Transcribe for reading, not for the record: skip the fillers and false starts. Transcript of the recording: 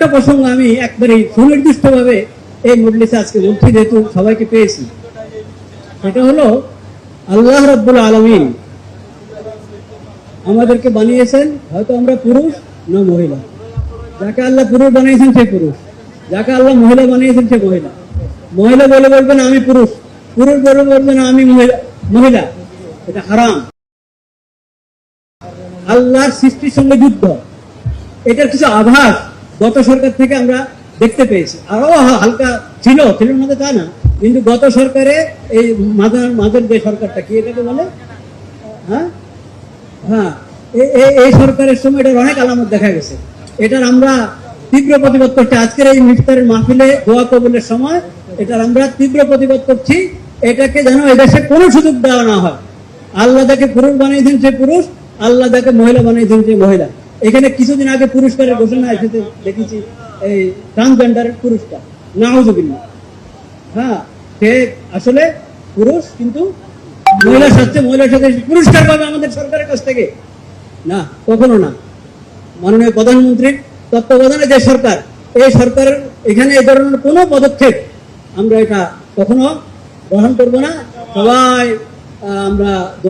একটা প্রসঙ্গ আমি একবারে সুনির্দিষ্টভাবে এই মজলিসে আজকে বলছি, যেহেতু সবাইকে পেয়েছি। এটা হলো আল্লাহ রাব্বুল আলামিন আমাদেরকে বানিয়েছেন, হয়তো আমরা পুরুষ না মহিলা। যাকে আল্লাহ পুরুষ বানিয়েছেন সে পুরুষ, যাকে আল্লাহ মহিলা বানিয়েছেন সে মহিলা। মহিলা বলে বলবেন আমি পুরুষ, পুরুষ বলে বলবেন আমি মহিলা। এটা হারাম, আল্লাহর সৃষ্টির সঙ্গে যুদ্ধ। এটার কিছু আভাস গত সরকার থেকে আমরা দেখতে পেয়েছি, আরো হালকা ছিল না তা না, কিন্তু গত সরকারে এই মাঝের যে সরকারটা কি এটাকে বলে, হ্যাঁ হ্যাঁ, এই সরকারের সময় এটার অনেক আলামত দেখা গেছে। এটার আমরা তীব্র প্রতিবাদ করছি। আজকের এই ইফতারের মাহফিলে দোয়া কবুলের সময় এটার আমরা তীব্র প্রতিবাদ করছি। এটাকে যেন এদেশে কোনো সুযোগ দেওয়া না হয়। আল্লাহ যাকে পুরুষ বানিয়েছেন সে পুরুষ, আল্লাহ যাকে মহিলা বানিয়েছেন সে মহিলা। এখানে কিছুদিন আগে পুরস্কারের ঘোষণা এসেছে, দেখেছি এই ট্রান্সজেন্ডারের পুরস্কার, নাউজুবিল্লাহ। হ্যাঁ, সে আসলে পুরুষ কিন্তু মহিলার সাথে পুরস্কার পাবে আমাদের সরকারের কাছ থেকে? না, কখনো না। মাননীয় প্রধানমন্ত্রীর তত্ত্বাবধানে যে সরকার, এই সরকারের এখানে এই ধরনের কোনো পদক্ষেপ আমরা এটা কখনো গ্রহণ করবো না। সবাই আমরা